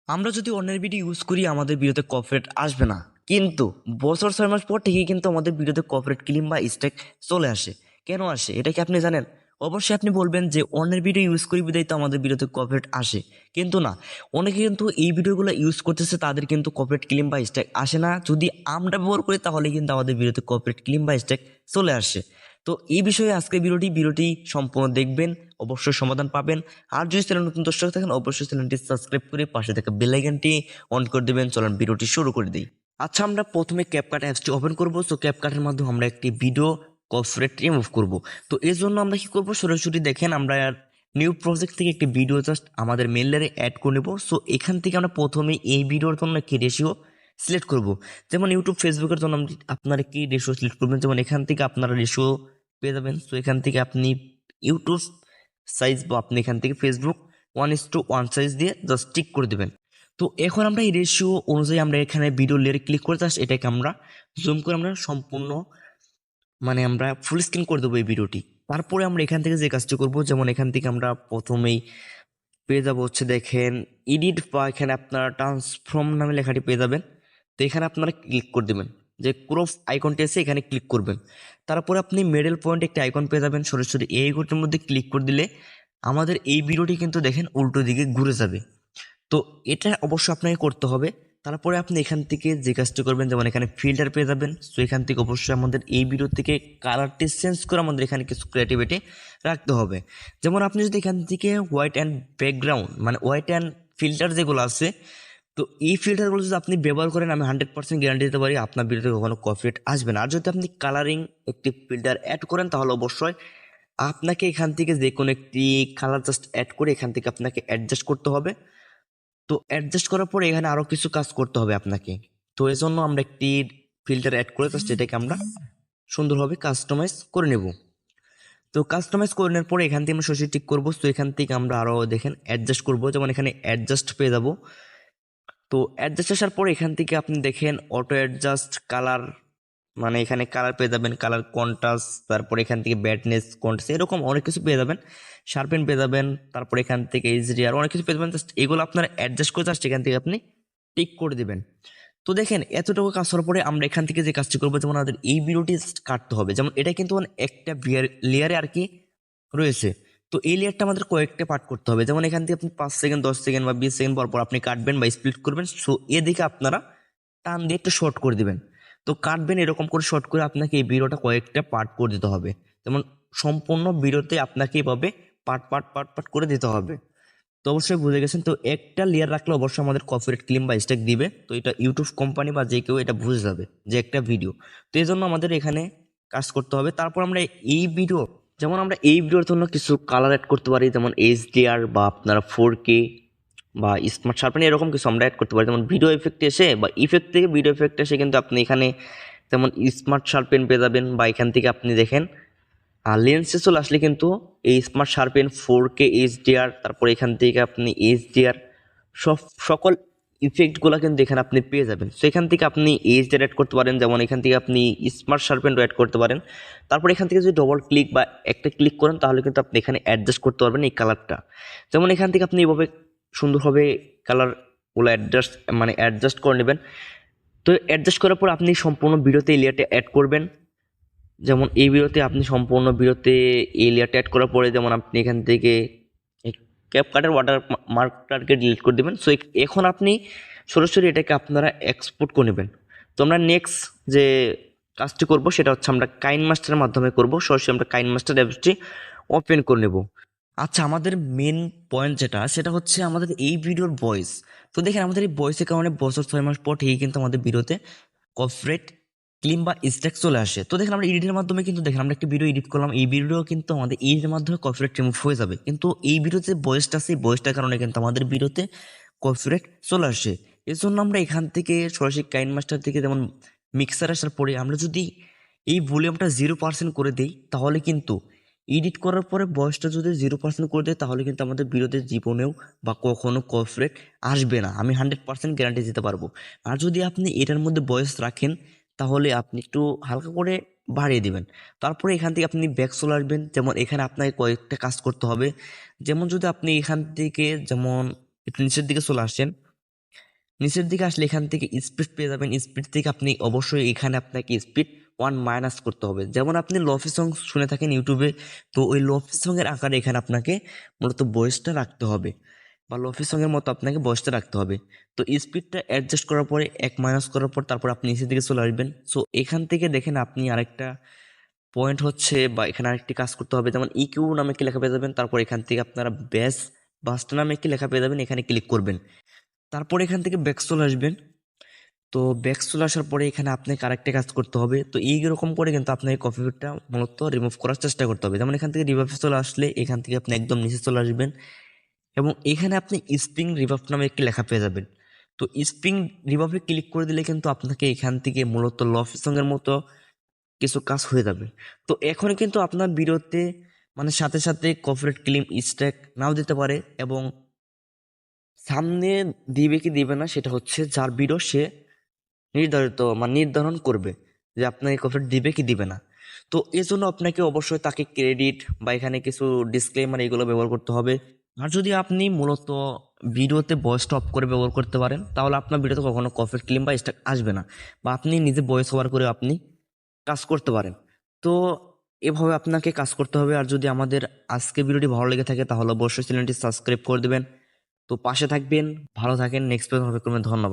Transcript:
আমরা যদি অন্যের ভিডিও ইউজ করি আমাদের ভিডিওতে কপিরাইট আসবে না, কিন্তু বছর 6 মাস পর থেকেই কিন্তু আমাদের ভিডিওতে কপিরাইট ক্লেম বা স্ট্রাইক চলে আসে। কেন আসে এটা কি আপনি জানেন? অবশ্যই আপনি বলবেন যে অন্যের ভিডিও ইউজ করি বিধায় তো আমাদের ভিডিওতে কপিরাইট আসে, কিন্তু না। অনেকে কিন্তু এই ভিডিওগুলো ইউজ করতেছে, তাদের কিন্তু কপিরাইট ক্লেম বা স্ট্রাইক আসে না। যদি আমরা ব্যবহার করি তাহলে কিন্তু আমাদের ভিডিওতে কপিরাইট ক্লেম বা স্ট্রাইক চলে আসে। তো এই বিষয়ে আজকে ভিডিওটি সম্পূর্ণ দেখবেন, অবশ্যই সমাধান পাবেন। আর যদি চ্যানেল নতুন দর্শক থাকেন অবশ্যই চ্যানেলটি সাবস্ক্রাইব করে পাশে থাকা বেল আইকনটি অন করে দেবেন। চলুন ভিডিওটি শুরু করে দিই। আচ্ছা, আমরা প্রথমে ক্যাপকাট অ্যাপসটি ওপেন করব। তো ক্যাপকাটের মাধ্যমে আমরা একটি ভিডিও কপিরাইট রিমুভ করব। তো এর জন্য আমরা কি করব, সরাসরি দেখেন আমরা নিউ প্রজেক্ট থেকে একটি ভিডিও জাস্ট আমাদের মেল লেয়ারে অ্যাড করে নেব। সো এখান থেকে আমরা প্রথমে এই ভিডিওর জন্য একটি রেশিও সিলেক্ট করব। যেমন ইউটিউব ফেসবুকের জন্য আপনারা কি রেশিও সিলেক্ট করবেন, যেমন এখান থেকে আপনারা রেশিও পেয়ে যাবেন। সো এখান থেকে আপনি ইউটিউব সাইজ বা আপনি এখান থেকে ফেসবুক 1:1 সাইজ দিয়ে জাস্ট টিক করে দেবেন। তো এখন আমরা এই রেশিও অনুযায়ী আমরা এখানে ভিডিও লেয়ারে ক্লিক করে জাস্ট এটাকে আমরা জুম করে আমরা সম্পূর্ণ আমরা ফুল স্ক্রিন করে দেবো এই ভিডিওটি। তারপরে আমরা এখান থেকে যে কাজটি করব, যেমন এখান থেকে আমরা প্রথমেই পেয়ে যাবো হচ্ছে দেখেন এডিট, বা এখানে আপনারা ট্রান্সফর্ম নামে লেখাটি পেয়ে যাবেন। তো এখানে আপনারা ক্লিক করে দেবেন, যে ক্রপ আইকনটি আছে এখানে ক্লিক করবেন। তারপরে আপনি মিডল পয়েন্টে একটি আইকন পেয়ে যাবেন, সরাসরি এই আইকনটির মধ্যে ক্লিক করে দিলে আমাদের এই ভিডিওটি কিন্তু দেখেন উল্টো দিকে ঘুরে যাবে। তো এটা অবশ্যই আপনাকে করতে হবে। তারপরে আপনি এখান থেকে যে কাজটি করবেন, যেমন এখানে ফিল্টার পেয়ে যাবেন। সো এখান থেকে অবশ্যই আমাদের এই ভিডিও থেকে কালারটি চেঞ্জ করে আমাদের এখানে কিছু ক্রিয়েটিভিটি রাখতে হবে। যেমন আপনি যদি এখান থেকে white and background white and filter যেগুলো আছে, তো এই ফিল্টারগুলো যদি আপনি ব্যবহার করেন আমি 100% গ্যারান্টি দিতে পারি আপনার ভিডিওতে কখনো কপিরাইট আসবে না। আর যদি আপনি কালারিং একটি ফিল্টার অ্যাড করেন তাহলে অবশ্যই আপনাকে এখান থেকে যে কোনো একটি কালার জাস্ট অ্যাড করে এখান থেকে আপনাকে অ্যাডজাস্ট করতে হবে। তো অ্যাডজাস্ট করার পরে এখানে আরো কিছু কাজ করতে হবে আপনাকে। তো এই জন্য আমরা একটি ফিল্টার অ্যাড করে জাস্ট এটাকে আমরা সুন্দরভাবে কাস্টমাইজ করে নেব। তো কাস্টমাইজ করে নেওয়ার পরে এখান থেকে আমরা সরাসরি টিক করবো। তো এখান থেকে আমরা আরো দেখেন অ্যাডজাস্ট করবো, যেমন এখানে অ্যাডজাস্ট পেয়ে যাবো। তো অ্যাডজাস্ট আসার পরে এখান থেকে আপনি দেখেন অটো অ্যাডজাস্ট কালার, এখানে কালার পেয়ে যাবেন, কালার কন্ট্রাস্ট, তারপর এখান থেকে ব্যাডনেস কন্ট্রাস্ট, এরকম অনেক কিছু পেয়ে যাবেন। শার্পেন পেয়ে যাবেন, তারপর এখান থেকে এইচডিআর অনেক কিছু পেয়ে যাবেন। জাস্ট এগুলো আপনারা অ্যাডজাস্ট করে জাস্ট এখান থেকে আপনি টিক করে দিবেন। তো দেখেন এতটুকু কাজ করার পরে আমরা এখান থেকে যে কাজটি করবো, যেমন আমাদের এই ভিডিওটি কাটতে হবে। যেমন এটা কিন্তু একটা লেয়ারে আর কি রয়েছে। তো এই লেয়ারটা আমাদের কয়েকটা পার্ট করতে হবে। যেমন এখান থেকে আপনি 5 সেকেন্ড 10 সেকেন্ড বা 20 সেকেন্ড পর পর আপনি কাটবেন বা স্প্লিট করবেন। সো এদিকে আপনারা টান দিয়ে একটু শর্ট করে দিবেন। তো কাটবেন এরকম করে শর্ট করে আপনাকে এই ভিডিওটা কয়েকটা পার্ট করে দিতে হবে। যেমন সম্পূর্ণ ভিডিওতে আপনাকে এইভাবে পার্ট পার্ট পার্ট পার্ট করে দিতে হবে। তো অবশ্যই বুঝে গেছেন। তো একটা লেয়ার রাখলে অবশ্যই আমাদের কপিরাইট ক্লেম বা স্ট্রাইক দিবে। তো এটা ইউটিউব কোম্পানি বা যে কেউ এটা বুঝে যাবে যে একটা ভিডিও। তো এই জন্য আমাদের এখানে কাজ করতে হবে। তারপর আমরা আমরা এই ভিডিওর জন্য কিছু কালার অ্যাড করতে পারি, যেমন এইচডিআর বা আপনারা 4K বা স্মার্ট শার্পেন এরকম কিছু আমরা অ্যাড করতে পারি। যেমন ভিডিও এফেক্ট এসে বা ইফেক্ট থেকে ভিডিও এফেক্ট এসে কিন্তু আপনি এখানে যেমন স্মার্ট শার্পেন পেয়ে যাবেন, বা এখান থেকে আপনি দেখেন আর লেন্সে চলে আসলে কিন্তু এই স্মার্ট শার্পেন 4K এইচডিআর, তারপর এখান থেকে আপনি এইচডিআর সকল ইফেক্টগুলো কিন্তু এখানে আপনি পেয়ে যাবেন। সো এখান থেকে আপনি এইচডিআর অ্যাড করতে পারেন, যেমন এখান থেকে আপনি স্মার্ট শার্পেনও অ্যাড করতে পারেন। তারপর এখান থেকে যদি ডবল ক্লিক বা একটা ক্লিক করেন তাহলে কিন্তু আপনি এখানে অ্যাডজাস্ট করতে পারবেন এই কালারটা। যেমন এখান থেকে আপনি এইভাবে সুন্দরভাবে কালারগুলো অ্যাডজাস্ট করে নেবেন। তো অ্যাডজাস্ট করার পর আপনি সম্পূর্ণ ভিডিওতে এই লেয়ারটা অ্যাড করবেন। যেমন এই ভিডিওতে আপনি সম্পূর্ণ ভিডিওতে এই লেয়ারটা অ্যাড করার পরে যেমন আপনি এখান থেকে ক্যাপকাটের ওয়াটার মার্কটাকে ডিলিট করে দেবেন। সো এখন আপনি সরাসরি এটাকে আপনারা এক্সপোর্ট করে নেবেন। তো আমরা নেক্সট যে কাজটি করব সেটা হচ্ছে আমরা কাইন মাস্টারের মাধ্যমে করব। সরাসরি আমরা কাইন মাস্টার অ্যাপসটি ওপেন করে নেব। আচ্ছা, আমাদের মেন পয়েন্ট সেটা হচ্ছে আমাদের এই ভিডিওর ভয়েস। তো দেখেন আমাদের এই ভয়েসের কারণে বছর 6 মাস পর ঠিকই কিন্তু আমাদের ভিডিওতে কপিরাইট ক্লেম বা স্ট্রাইক চলে আসে। তো দেখেন আমরা এডিটের মাধ্যমে কিন্তু দেখেন আমরা একটা ভিডিও এডিট করলাম, এই ভিডিও কিন্তু আমাদের এডিটের মাধ্যমে কপিরাইট রিমুভ হয়ে যাবে। কিন্তু এই ভিডিওতে ভয়েসটা আছে, এই ভয়েসটার কারণে কিন্তু আমাদের ভিডিওতে কপিরাইট চলে আসে। এর জন্য আমরা এখান থেকে সরাসরি কাইন মাস্টার থেকে যেমন মিক্সার আসার পরে আমরা যদি এই ভলিউমটা 0% করে দিই তাহলে কিন্তু এডিট করার পরে ভয়েসটা যদি 0% করে দেয় তাহলে কিন্তু আমাদের ভিডিওতে জীবনেও বা কখনো কপিরাইট আসবে না, আমি 100% গ্যারান্টি দিতে পারবো। আর যদি আপনি এটার মধ্যে ভয়েস রাখেন তাহলে আপনি একটু হালকা করে বাড়িয়ে দিবেন। তারপরে এখান থেকে আপনি ব্যাক চলে আসবেন। যেমন এখানে আপনাকে কয়েকটা কাজ করতে হবে। যেমন যদি আপনি এখান থেকে যেমন একটু নিচের দিকে চলে আসেন, নিচের দিকে আসলে এখান থেকে স্পিড পেয়ে যাবেন। স্পিড থেকে আপনি অবশ্যই এখানে আপনাকে স্পিড 1 মাইনাস করতে হবে। যেমন আপনি লফি সং শুনে থাকেন ইউটিউবে, তো ওই লফি সঙের আকারে এখানে আপনাকে মূলত ভয়েসটা রাখতে হবে, বা লফি সঙের মতো আপনাকে ভয়েসটা রাখতে হবে। তো স্পিডটা অ্যাডজাস্ট করার পরে 1 মাইনাস করার পর তারপর আপনি নিচের দিকে চলে আসবেন। সো এখান থেকে দেখেন আপনি আরেকটা পয়েন্ট হচ্ছে, বা এখানে আরেকটি কাজ করতে হবে, যেমন ইকিউ নামে একটি লেখা পেয়ে যাবেন। তারপর এখান থেকে আপনারা বাসটা নামে একটি লেখা পেয়ে যাবেন, এখানে ক্লিক করবেন। তারপর এখান থেকে ব্যাক চলে আসবেন। তো ব্যাক চলে আসার পরে এখানে আপনাকে আরেকটা কাজ করতে হবে। তো এইরকম করে কিন্তু আপনাকে কপিটা মূলত রিমুভ করার চেষ্টা করতে হবে। যেমন এখান থেকে রিভাইভে চলে আসলে এখান থেকে আপনি একদম নিচে চলে আসবেন, এবং এখানে আপনি স্প্রিং রিভাইভ নামে একটি লেখা পেয়ে যাবেন। তো স্প্রিং রিভাইভে ক্লিক করে দিলে কিন্তু আপনাকে এখান থেকে মূলত লফি সঙ্গের মতো কিছু কাজ হয়ে যাবে। তো এখন কিন্তু আপনার ভিডিওতে মানে সাথে সাথে কপিরাইট ক্লেম স্ট্রাইক নাও দিতে পারে, এবং সামনে দিবে কি দিবে না সেটা হচ্ছে যার ভিডিও সে নির্ধারণ করবে যে আপনাকে কপিরাইট দিবে কি দিবে না। তো এই জন্য আপনাকে অবশ্যই তাকে ক্রেডিট বা এখানে কিছু ডিসক্লেমার এগুলো ব্যবহার করতে হবে। আর যদি আপনি মূলত ভিডিওতে ভয়েস অফ করে ব্যবহার করতে পারেন, তাহলে আপনার ভিডিওতে কখনো কপিরাইট ক্লেম বা স্ট্রাইক আসবে না, বা আপনি নিজে ভয়েস ওভার করে আপনি কাজ করতে পারেন। তো এভাবে আপনাকে কাজ করতে হবে। আর যদি আমাদের আজকে ভিডিওটি ভালো লেগে থাকে তাহলে অবশ্যই চ্যানেলটি সাবস্ক্রাইব করে দেবেন। তো পাশে থাকবেন, ভালো থাকেন, নেক্সট পেজ হবে। ধন্যবাদ।